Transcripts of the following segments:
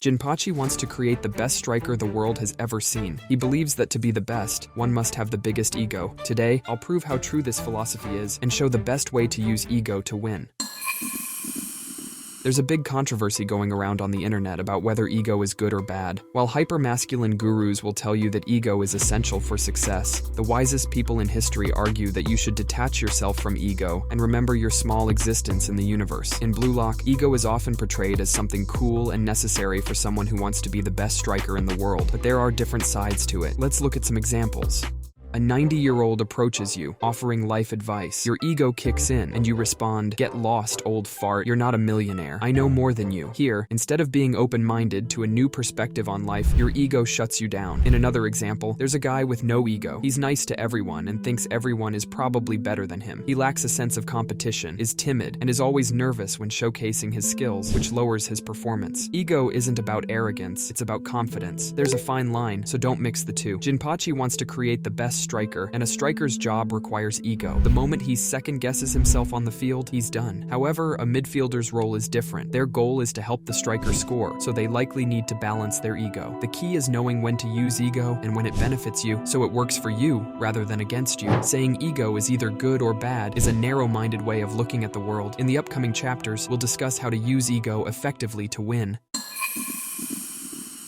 Jinpachi wants to create the best striker the world has ever seen. He believes that to be the best, one must have the biggest ego. Today, I'll prove how true this philosophy is and show the best way to use ego to win. There's a big controversy going around on the internet about whether ego is good or bad. While hyper-masculine gurus will tell you that ego is essential for success, the wisest people in history argue that you should detach yourself from ego and remember your small existence in the universe. In Bluelock, ego is often portrayed as something cool and necessary for someone who wants to be the best striker in the world, but there are different sides to it. Let's look at some examples. A 90-year-old approaches you, offering life advice. Your ego kicks in, and you respond, "Get lost, old fart, you're not a millionaire. I know more than you." Here, instead of being open-minded to a new perspective on life, your ego shuts you down. In another example, there's a guy with no ego. He's nice to everyone and thinks everyone is probably better than him. He lacks a sense of competition, is timid, and is always nervous when showcasing his skills, which lowers his performance. Ego isn't about arrogance, it's about confidence. There's a fine line, so don't mix the two. Jinpachi wants to create the best striker, and a striker's job requires ego. The moment he second-guesses himself on the field, he's done. However, a midfielder's role is different. Their goal is to help the striker score, so they likely need to balance their ego. The key is knowing when to use ego and when it benefits you, so it works for you rather than against you. Saying ego is either good or bad is a narrow-minded way of looking at the world. In the upcoming chapters, we'll discuss how to use ego effectively to win.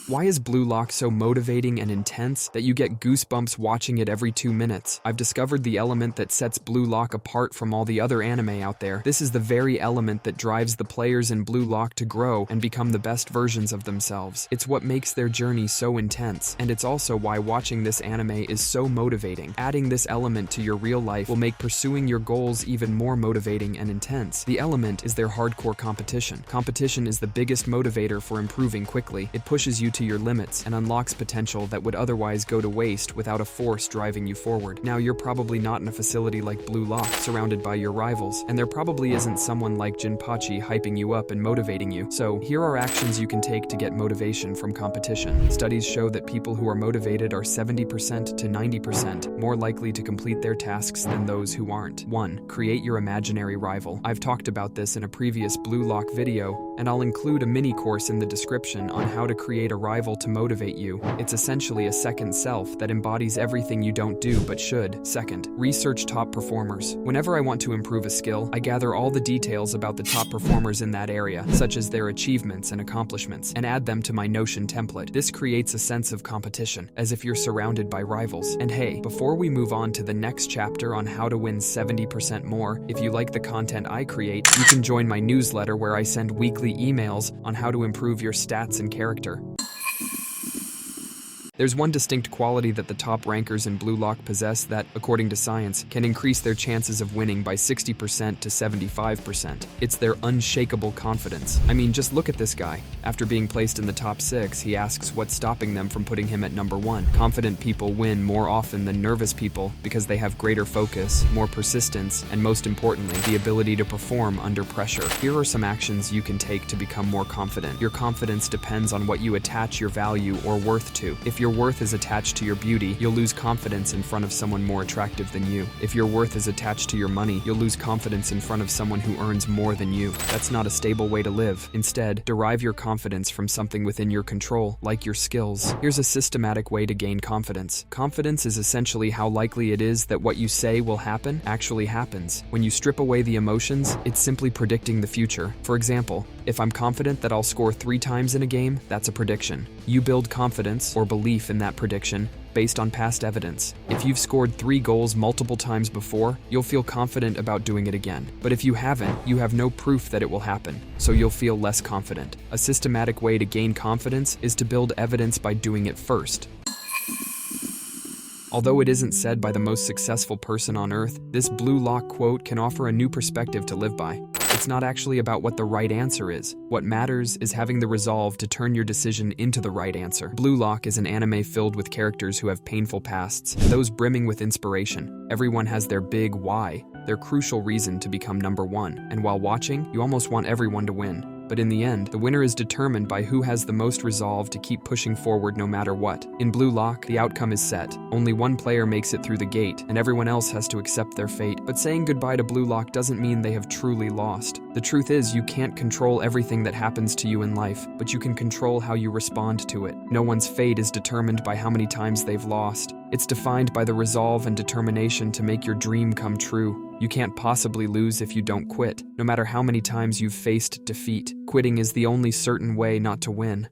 Why is Bluelock so motivating and intense that you get goosebumps watching it every 2 minutes? I've discovered the element that sets Bluelock apart from all the other anime out there. This is the very element that drives the players in Bluelock to grow and become the best versions of themselves. It's what makes their journey so intense, and it's also why watching this anime is so motivating. Adding this element to your real life will make pursuing your goals even more motivating and intense. The element is their hardcore competition. Competition is the biggest motivator for improving quickly. It pushes you to your limits and unlocks potential that would otherwise go to waste without a force driving you forward. Now, you're probably not in a facility like Bluelock, surrounded by your rivals, and there probably isn't someone like Jinpachi hyping you up and motivating you. So, here are actions you can take to get motivation from competition. Studies show that people who are motivated are 70% to 90% more likely to complete their tasks than those who aren't. 1. Create your imaginary rival. I've talked about this in a previous Bluelock video, and I'll include a mini course in the description on how to create a rival to motivate you. It's essentially a second self that embodies everything you don't do but should. Second, research top performers. Whenever I want to improve a skill, I gather all the details about the top performers in that area, such as their achievements and accomplishments, and add them to my Notion template. This creates a sense of competition, as if you're surrounded by rivals. And hey, before we move on to the next chapter on how to win 70% more, if you like the content I create, you can join my newsletter where I send weekly emails on how to improve your stats and character. There's one distinct quality that the top rankers in Bluelock possess that, according to science, can increase their chances of winning by 60% to 75%. It's their unshakable confidence. I mean, just look at this guy. After being placed in the top 6, he asks what's stopping them from putting him at number 1. Confident people win more often than nervous people because they have greater focus, more persistence, and most importantly, the ability to perform under pressure. Here are some actions you can take to become more confident. Your confidence depends on what you attach your value or worth to. If your worth is attached to your beauty, you'll lose confidence in front of someone more attractive than you. If your worth is attached to your money, you'll lose confidence in front of someone who earns more than you. That's not a stable way to live. Instead, derive your confidence from something within your control, like your skills. Here's a systematic way to gain confidence. Confidence is essentially how likely it is that what you say will happen actually happens. When you strip away the emotions, it's simply predicting the future. For example, if I'm confident that I'll score 3 times in a game, that's a prediction. You build confidence or belief in that prediction based on past evidence. If you've scored 3 goals multiple times before, you'll feel confident about doing it again. But if you haven't, you have no proof that it will happen, so you'll feel less confident. A systematic way to gain confidence is to build evidence by doing it first. Although it isn't said by the most successful person on earth, this Bluelock quote can offer a new perspective to live by. It's not actually about what the right answer is. What matters is having the resolve to turn your decision into the right answer. Bluelock is an anime filled with characters who have painful pasts, and those brimming with inspiration. Everyone has their big why, their crucial reason to become number 1, and while watching, you almost want everyone to win. But in the end, the winner is determined by who has the most resolve to keep pushing forward no matter what. In Blue Lock, the outcome is set. Only one player makes it through the gate, and everyone else has to accept their fate. But saying goodbye to Blue Lock doesn't mean they have truly lost. The truth is, you can't control everything that happens to you in life, but you can control how you respond to it. No one's fate is determined by how many times they've lost. It's defined by the resolve and determination to make your dream come true. You can't possibly lose if you don't quit, no matter how many times you've faced defeat. Quitting is the only certain way not to win.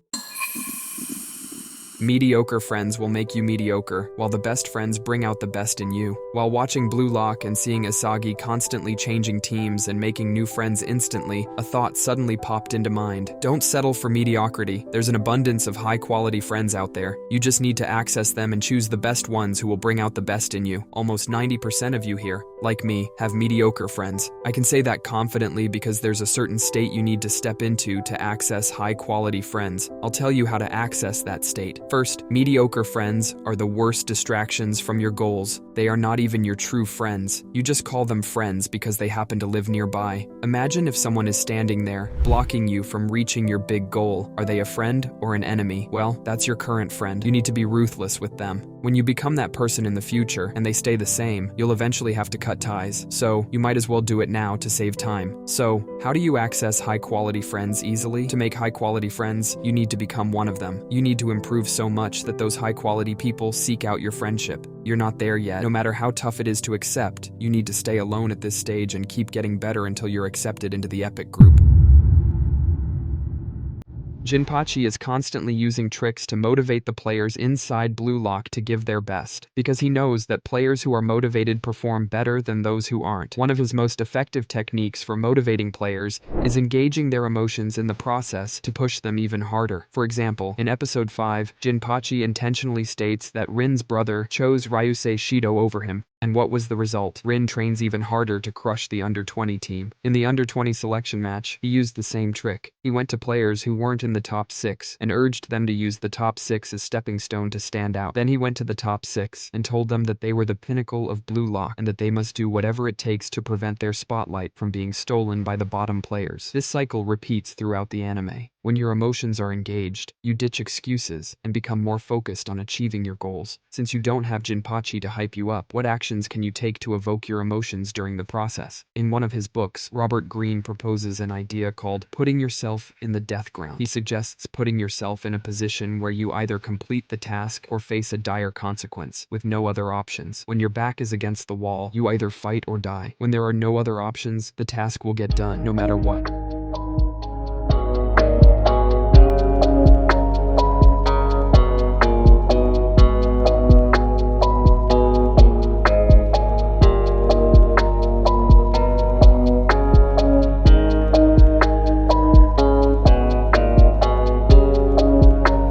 Mediocre friends will make you mediocre, while the best friends bring out the best in you. While watching Blue Lock and seeing Isagi constantly changing teams and making new friends instantly, a thought suddenly popped into mind. Don't settle for mediocrity. There's an abundance of high-quality friends out there. You just need to access them and choose the best ones who will bring out the best in you. Almost 90% of you here, like me, have mediocre friends. I can say that confidently because there's a certain state you need to step into to access high-quality friends. I'll tell you how to access that state. First, mediocre friends are the worst distractions from your goals. They are not even your true friends. You just call them friends because they happen to live nearby. Imagine if someone is standing there, blocking you from reaching your big goal. Are they a friend or an enemy? Well, that's your current friend. You need to be ruthless with them. When you become that person in the future and they stay the same, you'll eventually have to cut ties. So, you might as well do it now to save time. So, how do you access high-quality friends easily? To make high-quality friends, you need to become one of them. You need to improve so much that those high-quality people seek out your friendship. You're not there yet. No matter how tough it is to accept, you need to stay alone at this stage and keep getting better until you're accepted into the epic group. Jinpachi is constantly using tricks to motivate the players inside Blue Lock to give their best, because he knows that players who are motivated perform better than those who aren't. One of his most effective techniques for motivating players is engaging their emotions in the process to push them even harder. For example, in episode 5, Jinpachi intentionally states that Rin's brother chose Ryusei Shido over him. And what was the result? Rin trains even harder to crush the under-20 team. In the under-20 selection match, he used the same trick. He went to players who weren't in the top 6 and urged them to use the top 6 as stepping stone to stand out. Then he went to the top 6 and told them that they were the pinnacle of Blue Lock and that they must do whatever it takes to prevent their spotlight from being stolen by the bottom players. This cycle repeats throughout the anime. When your emotions are engaged, you ditch excuses and become more focused on achieving your goals. Since you don't have Jinpachi to hype you up, what actions can you take to evoke your emotions during the process? In one of his books, Robert Greene proposes an idea called putting yourself in the death ground. He suggests putting yourself in a position where you either complete the task or face a dire consequence, with no other options. When your back is against the wall, you either fight or die. When there are no other options, the task will get done, no matter what.